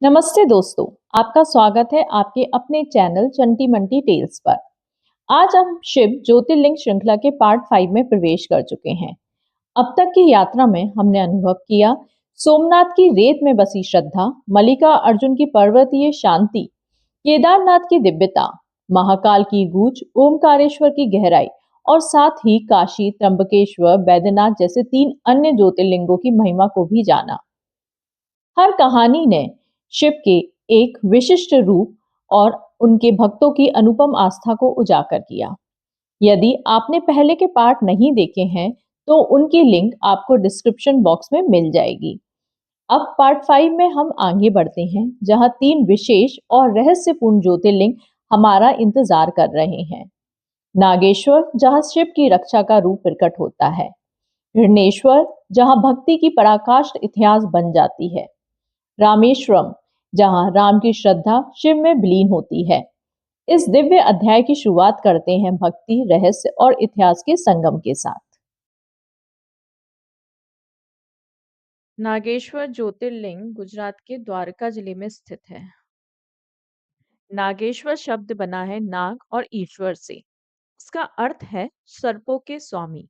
नमस्ते दोस्तों, आपका स्वागत है आपके अपने चैनल चंटी मंटी टेल्स पर। आज हम शिव ज्योतिर्लिंग श्रृंखला के पार्ट 5 में प्रवेश कर चुके हैं। अब तक की यात्रा में हमने अनुभव किया सोमनाथ की रेत में बसी श्रद्धा, मल्लिका अर्जुन की पर्वतीय शांति, केदारनाथ की दिव्यता, महाकाल की गूंज, ओमकारेश्वर की गहराई और साथ ही काशी, त्र्यंबकेश्वर, बैद्यनाथ जैसे 3 अन्य ज्योतिर्लिंगों की महिमा को भी जाना। हर कहानी ने शिव के एक विशिष्ट रूप और उनके भक्तों की अनुपम आस्था को उजागर किया। यदि आपने पहले के पार्ट नहीं देखे हैं तो उनकी लिंक आपको डिस्क्रिप्शन बॉक्स में मिल जाएगी। अब पार्ट 5 में हम आगे बढ़ते हैं, जहां 3 विशेष और रहस्यपूर्ण ज्योतिर्लिंग हमारा इंतजार कर रहे हैं। नागेश्वर, जहां शिव की रक्षा का रूप प्रकट होता है। ऋणेश्वर, जहां भक्ति की पराकाष्ठ इतिहास बन जाती है। रामेश्वरम, जहां राम की श्रद्धा शिव में विलीन होती है। इस दिव्य अध्याय की शुरुआत करते हैं भक्ति, रहस्य और इतिहास के संगम के साथ। नागेश्वर ज्योतिर्लिंग गुजरात के द्वारका जिले में स्थित है। नागेश्वर शब्द बना है नाग और ईश्वर से। इसका अर्थ है सर्पों के स्वामी।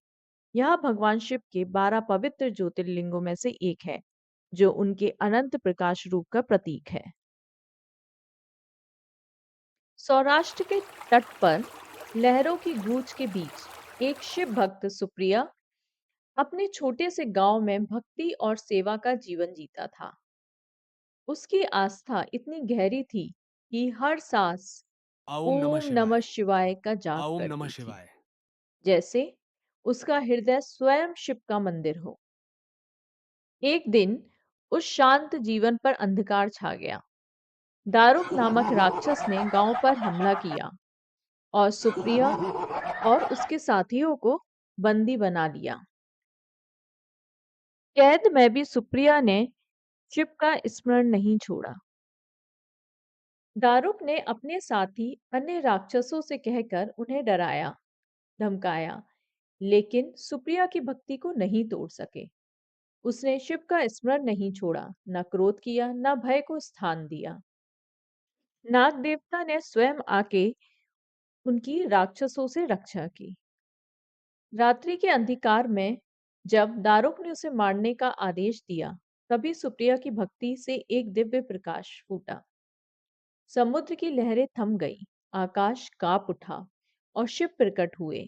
यह भगवान शिव के 12 पवित्र ज्योतिर्लिंगों में से एक है, जो उनके अनंत प्रकाश रूप का प्रतीक है। सौराष्ट्र के तट पर लहरों की गूंज के बीच एक शिव भक्त सुप्रिया अपने छोटे से गांव में भक्ति और सेवा का जीवन जीता था। उसकी आस्था इतनी गहरी थी कि हर सांस ओम नमः ओम नमः शिवाय। शिवाय का जाप ओम नमः करती थी, शिवाय। जैसे उसका हृदय स्वयं शिव का मंदिर हो। एक दिन उस शांत जीवन पर अंधकार छा गया। दारुक नामक राक्षस ने गांव पर हमला किया और सुप्रिया और उसके साथियों को बंदी बना लिया। कैद में भी सुप्रिया ने शिव का स्मरण नहीं छोड़ा। दारुक ने अपने साथी अन्य राक्षसों से कहकर उन्हें डराया, धमकाया, लेकिन सुप्रिया की भक्ति को नहीं तोड़ सके। उसने शिव का स्मरण नहीं छोड़ा, न क्रोध किया, न भय को स्थान दिया। नाग देवता ने स्वयं आके उनकी राक्षसों से रक्षा की। रात्रि के अंधकार में जब दारुक ने उसे मारने का आदेश दिया, तभी सुप्रिया की भक्ति से एक दिव्य प्रकाश फूटा। समुद्र की लहरें थम गई, आकाश कांप उठा और शिव प्रकट हुए।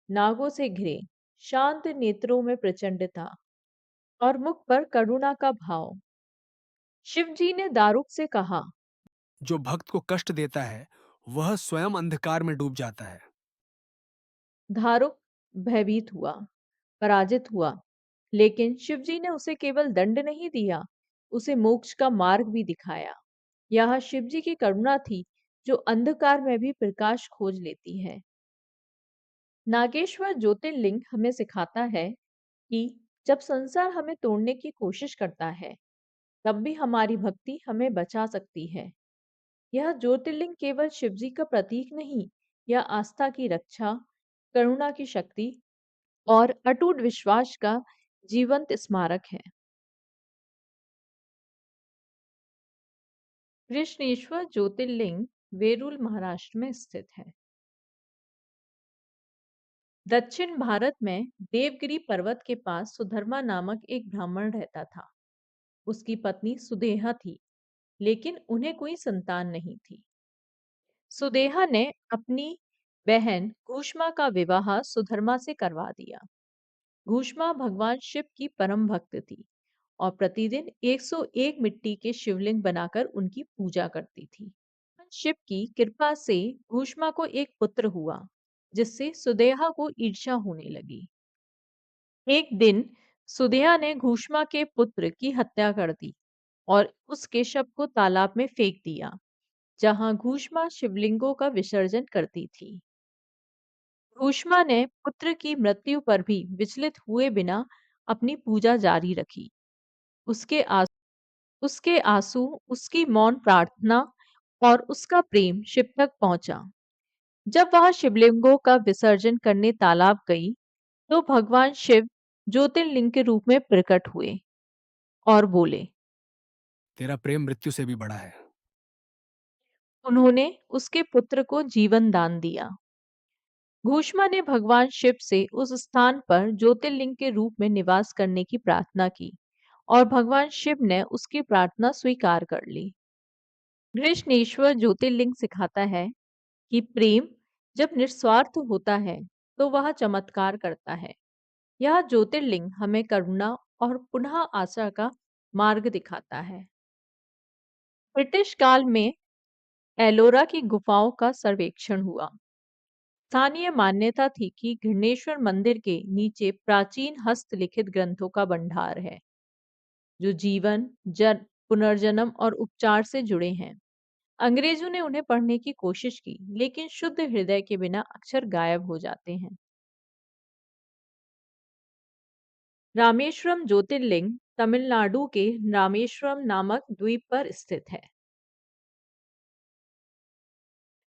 नागों से घिरे, शांत नेत्रों में प्रचंडता और मुख पर करुणा का भाव। शिव जी ने दारुक से कहा, जो भक्त को कष्ट देता है वह स्वयं अंधकार में डूब जाता है। दारुक भयभीत हुआ, पराजित हुआ, लेकिन शिव जी ने उसे केवल दंड नहीं दिया, उसे मोक्ष का मार्ग भी दिखाया। यह शिव जी की करुणा थी, जो अंधकार में भी प्रकाश खोज लेती है। नागेश्वर ज्योतिर्लिंग हमें सिखाता है कि जब संसार हमें तोड़ने की कोशिश करता है, तब भी हमारी भक्ति हमें बचा सकती है। यह ज्योतिर्लिंग केवल शिवजी का प्रतीक नहीं, यह आस्था की रक्षा, करुणा की शक्ति और अटूट विश्वास का जीवंत स्मारक है। कृष्णेश्वर ज्योतिर्लिंग वेरूल महाराष्ट्र में स्थित है। दक्षिण भारत में देवगिरी पर्वत के पास सुधर्मा नामक एक ब्राह्मण रहता था। उसकी पत्नी सुदेहा थी, लेकिन उन्हें कोई संतान नहीं थी। सुदेहा ने अपनी बहन घूष्मा का विवाह सुधर्मा से करवा दिया। घूष्मा भगवान शिव की परम भक्त थी और प्रतिदिन 101 मिट्टी के शिवलिंग बनाकर उनकी पूजा करती थी। शिव की कृपा से घूष्मा को एक पुत्र हुआ, जिससे सुदेहा को ईर्ष्या होने लगी। एक दिन सुदेहा ने घूष्मा के पुत्र की हत्या कर दी और उसके शव को तालाब में फेंक दिया, जहां घूष्मा शिवलिंगों का विसर्जन करती थी। घूष्मा ने पुत्र की मृत्यु पर भी विचलित हुए बिना अपनी पूजा जारी रखी। उसके उसके आंसू, उसकी मौन प्रार्थना और उसका प्रेम शिव तक पहुंचा। जब वह शिवलिंगों का विसर्जन करने तालाब गई, तो भगवान शिव ज्योतिर्लिंग के रूप में प्रकट हुए और बोले, तेरा प्रेम मृत्यु से भी बड़ा है। उन्होंने उसके पुत्र को जीवन दान दिया। घूष्मा ने भगवान शिव से उस स्थान पर ज्योतिर्लिंग के रूप में निवास करने की प्रार्थना की और भगवान शिव ने उसकी प्रार्थना स्वीकार कर ली। कृष्णेश्वर ज्योतिर्लिंग सिखाता है कि प्रेम जब निस्वार्थ होता है तो वह चमत्कार करता है। यह ज्योतिर्लिंग हमें करुणा और पुनः आशा का मार्ग दिखाता है। ब्रिटिश काल में एलोरा की गुफाओं का सर्वेक्षण हुआ। स्थानीय मान्यता थी कि घृणेश्वर मंदिर के नीचे प्राचीन हस्तलिखित ग्रंथों का भंडार है जो जीवन, जन, पुनर्जन्म और उपचार से जुड़े हैं। अंग्रेजों ने उन्हें पढ़ने की कोशिश की, लेकिन शुद्ध हृदय के बिना अक्षर गायब हो जाते हैं। रामेश्वरम ज्योतिर्लिंग तमिलनाडु के रामेश्वरम नामक द्वीप पर स्थित है।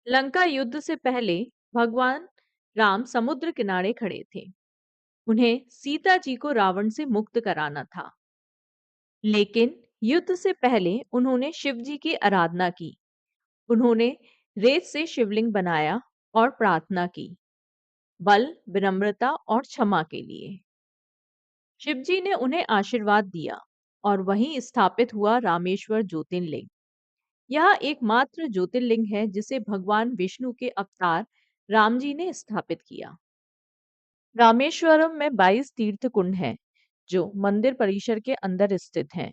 लंका युद्ध से पहले भगवान राम समुद्र किनारे खड़े थे। उन्हें सीता जी को रावण से मुक्त कराना था, लेकिन युद्ध से पहले उन्होंने शिव जी की आराधना की। उन्होंने रेत से शिवलिंग बनाया और प्रार्थना की, बल, विनम्रता और क्षमा के लिए। शिव जी ने उन्हें आशीर्वाद दिया और वहीं स्थापित हुआ रामेश्वर ज्योतिर्लिंग। यह एकमात्र ज्योतिर्लिंग है जिसे भगवान विष्णु के अवतार राम जी ने स्थापित किया। रामेश्वरम में 22 तीर्थ कुंड हैं, जो मंदिर परिसर के अंदर स्थित हैं।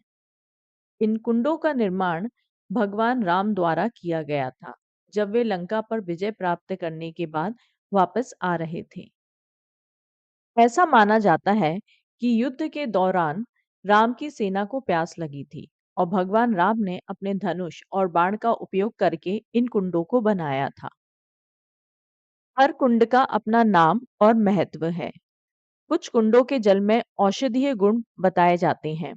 इन कुंडों का निर्माण भगवान राम द्वारा किया गया था, जब वे लंका पर विजय प्राप्त करने के बाद वापस आ रहे थे। ऐसा माना जाता है कि युद्ध के दौरान राम की सेना को प्यास लगी थी और भगवान राम ने अपने धनुष और बाण का उपयोग करके इन कुंडों को बनाया था। हर कुंड का अपना नाम और महत्व है। कुछ कुंडों के जल में औषधीय गुण बताए जाते हैं,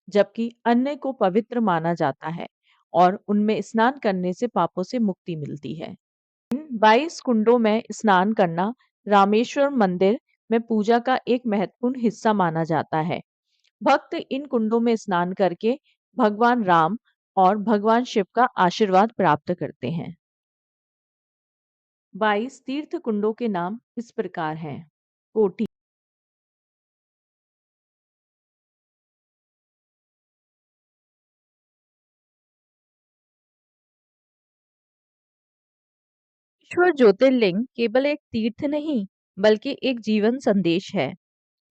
जबकि अन्य को पवित्र माना जाता है और उनमें स्नान करने से पापों से मुक्ति मिलती है। इन 22 कुंडों में स्नान करना रामेश्वर मंदिर में पूजा का एक महत्वपूर्ण हिस्सा माना जाता है। भक्त इन कुंडों में स्नान करके भगवान राम और भगवान शिव का आशीर्वाद प्राप्त करते हैं। 22 तीर्थ कुंडों के नाम इस प्रकार हैं। कोटी, ईश्वर ज्योतिर्लिंग केवल एक तीर्थ नहीं, बल्कि एक जीवन संदेश है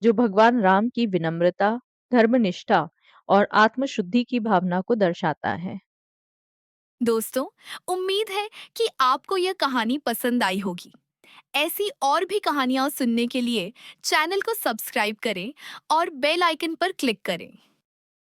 जो भगवान राम की विनम्रता, धर्मनिष्ठा और आत्मशुद्धि की भावना को दर्शाता है। दोस्तों, उम्मीद है कि आपको यह कहानी पसंद आई होगी। ऐसी और भी कहानियां सुनने के लिए चैनल को सब्सक्राइब करें और बेल आइकन पर क्लिक करें।